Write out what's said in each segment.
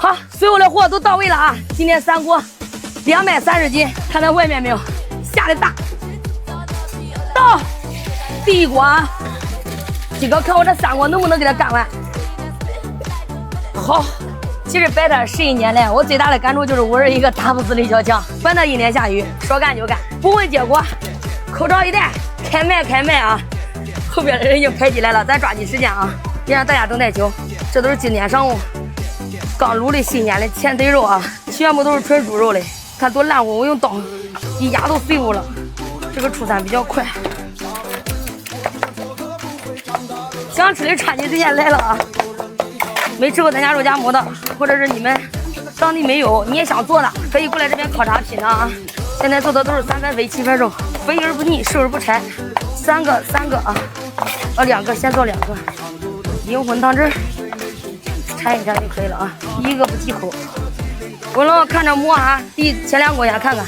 好，所有的货都到位了啊！今天3锅230斤，看到外面没有？下的大。到第1锅啊！几个看我这3锅能不能给它干完？好，其实摆摊11年来，我最大的感触就是我是一个打不死的小强，反正一天下雨，说干就干，不问结果。口罩一戴，开卖啊！后边的人已经排起来了，咱抓紧时间啊，别让大家等太久。这都是今天上午刚卤的新鲜的前腿肉啊，全部都是纯猪肉的，看多烂乎，我用刀一压都碎乎了。这个出餐比较快，想吃的抓紧时间来了啊！没吃过咱家肉夹馍的，或者是你们当地没有，你也想做的，可以过来这边考察品尝啊！现在做的都是3番肥7番肉，肥而不腻，瘦而不柴，3个啊，2个先做2个，灵魂汤汁掺一掺就可以了啊，1个不忌口。我老看着馍啊，前2锅先看看，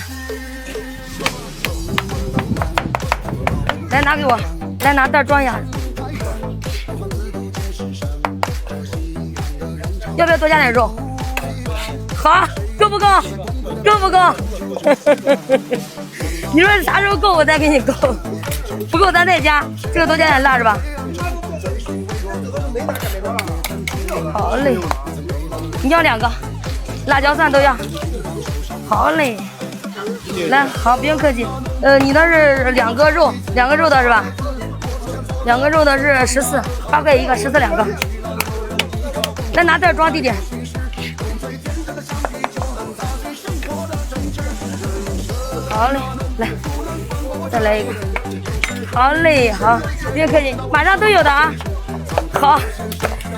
来拿给我，来拿袋装一下。要不要多加点肉？好，够不够？够不够？你说啥时候够我再给你够，不够咱再加。这个多加点辣是吧？好嘞，你要2个，辣椒蒜都要。好嘞，来，好，不用客气。你那是2个肉的是吧？2个肉的是14，8块1个，14两个。来拿袋装弟弟。好嘞，来，再来一个。好嘞，好，别客气，马上都有的啊。好，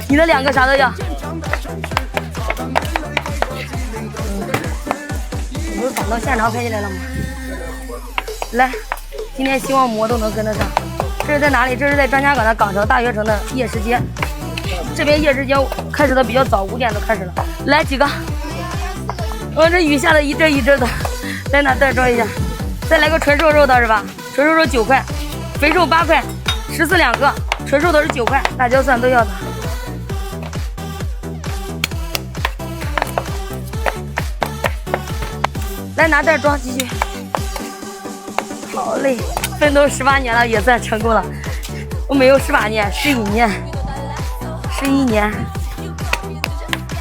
你的2个啥都要。不是赶到现场拍起来了吗？来，今天希望馍都能跟得上。这是在哪里？这是在张家港的港城大学城的夜市街。这边夜市节开始的比较早，5点都开始了。来几个，我这雨下的一阵一阵的，来拿袋装一下。再来个纯瘦肉的是吧？纯瘦肉9块，肥瘦8块，14两个，纯瘦的是9块，辣椒蒜都要的。来拿袋装，继续。好嘞，奋斗18年了也算成功了。我没有18年，11年。11年，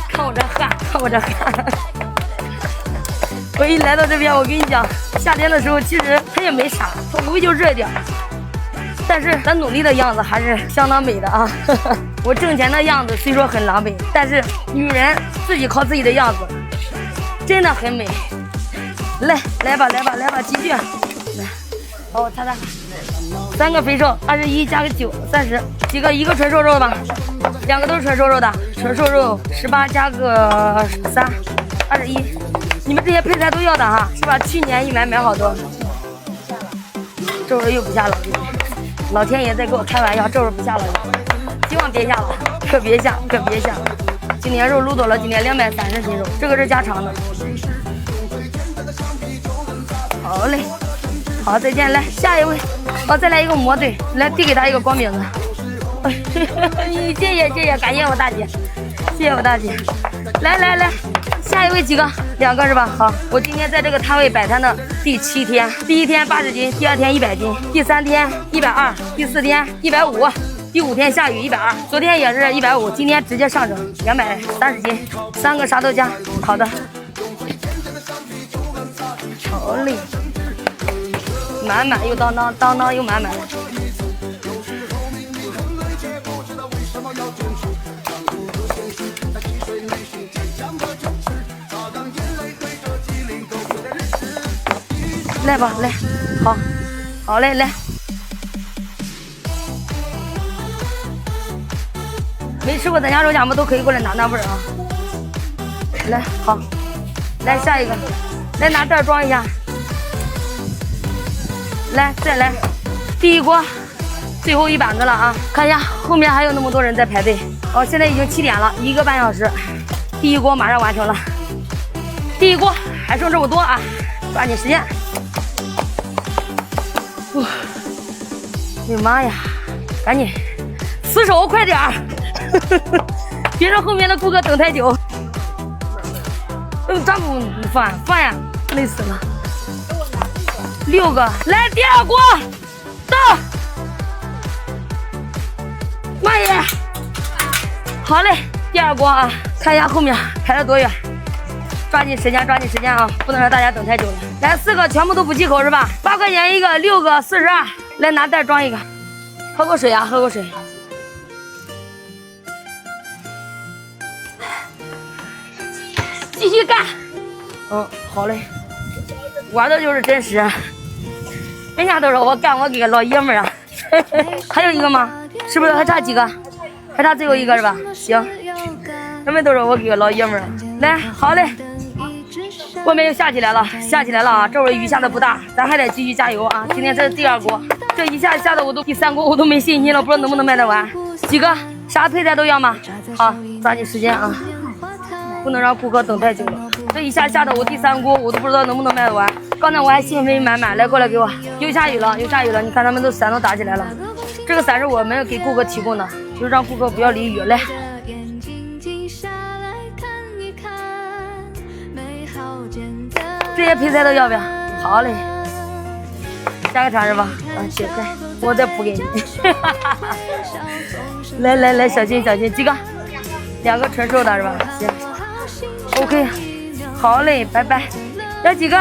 看我这汗，看我这汗。我一来到这边，我跟你讲，夏天的时候其实它也没啥，它无非就热点，但是咱努力的样子还是相当美的啊。我挣钱的样子虽说很狼狈，但是女人自己靠自己的样子真的很美。来吧，继续。来，好，我擦擦。3个肥瘦21加个9 30，几个1个纯瘦肉吧，2个都是纯瘦肉的，纯瘦肉18加个3 21，你们这些配菜都要的哈，是吧？去年一买好多，这会儿又不下了，老天爷在给我开玩笑，这会儿不下了，希望别下了，可别下。今年肉卤多了，今年230斤肉，这个是家常的。好嘞，好，再见，来下一位。哦，再来一个馍，对，来递给他一个光饼子。谢谢，感谢我大姐，谢谢我大姐。来，下一位几个？2个是吧？好，我今天在这个摊位摆摊的第7天，第1天80斤，第2天100斤，第3天120，第4天150，第5天下雨120，昨天也是150，今天直接上升230斤，3个啥都加。好的，好嘞。满满又当当又满满。来吧，来，好嘞，来。没吃过咱家肉夹馍都可以过来拿味儿啊。来，好，来下一个，来拿袋装一下。来，再来，第1锅，最后1板子了啊！看一下后面还有那么多人在排队。哦，现在已经7点了，1个半小时，第1锅马上完成了。第1锅还剩这么多啊，抓紧时间。哎呦妈呀，赶紧，死守快点儿，别让后面的顾客等太久。咋不放呀？累死了。6个，来第2锅，到。慢一点。好嘞，第2锅啊，看一下后面排了多远。抓紧时间啊，不能让大家等太久了。来4个全部都不忌口是吧？8块钱一个，6个42。来拿袋装一个，喝口水啊，喝口水。继续干。好嘞，玩的就是真实。人家都说我干，我给个老爷们儿啊。还有一个吗？是不是还差几个？还差最后一个是吧？行，他们都说我给个老爷们儿。来，好嘞。外面又下起来了啊！这会儿雨下的不大，咱还得继续加油啊！今天这是第2锅，这一下下的我都第3锅我都没信心了，不知道能不能卖得完。几个？啥配菜都要吗？好，抓紧时间啊，不能让顾客等太久了。这一下下的我第3锅我都不知道能不能卖得完。刚才我还兴奋满满，来过来给我。又下雨了，你看他们都伞都打起来了。这个伞是我们给顾客提供的，就是让顾客不要淋雨。来。这些配菜都要不要？好嘞，加个肠是吧？行，我再补给你。来，小心，几个？2个纯瘦的是吧？行 ，OK， 好嘞，拜拜。要几个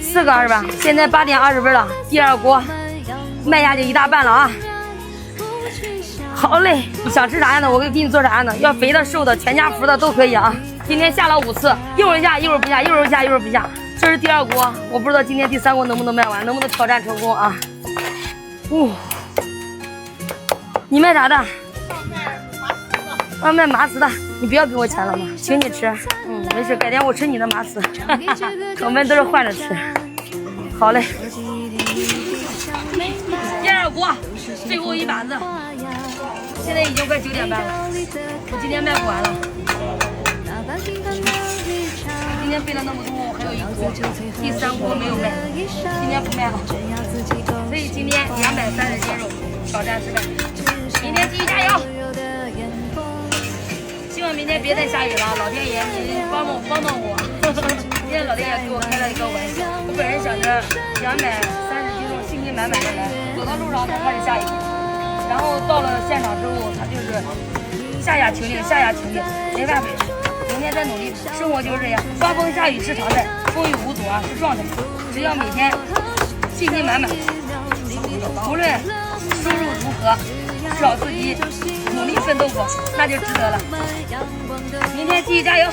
？4个是吧？现在8点20分了，第2锅卖下去1大半了啊！好嘞，你想吃啥样的？我给你做啥样的？要肥的、瘦的、全家福的都可以啊！今天下了5次，一会儿下，一会儿不下，一会儿下，一会儿不下。这是第2锅，我不知道今天第3锅能不能卖完，能不能挑战成功啊？你卖啥的？卖麻糍的。你不要给我钱了吗？请你吃。没事，改天我吃你的麻糍。我们都是换着吃。好嘞。第2锅，最后一把子。现在已经快9点半了，我今天卖不完了。今天备了那么多，我还有1锅，第3锅没有卖，今天不卖了。所以今天230斤肉挑战失败，明天继续加油。希望明天别再下雨了，老天爷你帮帮我。今天老天爷给我开了一个玩笑，我本人想着230斤肉信心满满的来，走到路上才开始下雨，然后到了现场之后，他就是下情令，没办法。明天再努力，生活就是这样，刮风下雨是常态，风雨无阻啊是状态。只要每天信心满满，无论收入如何，至少自己努力奋斗过，那就值得了。明天继续加油。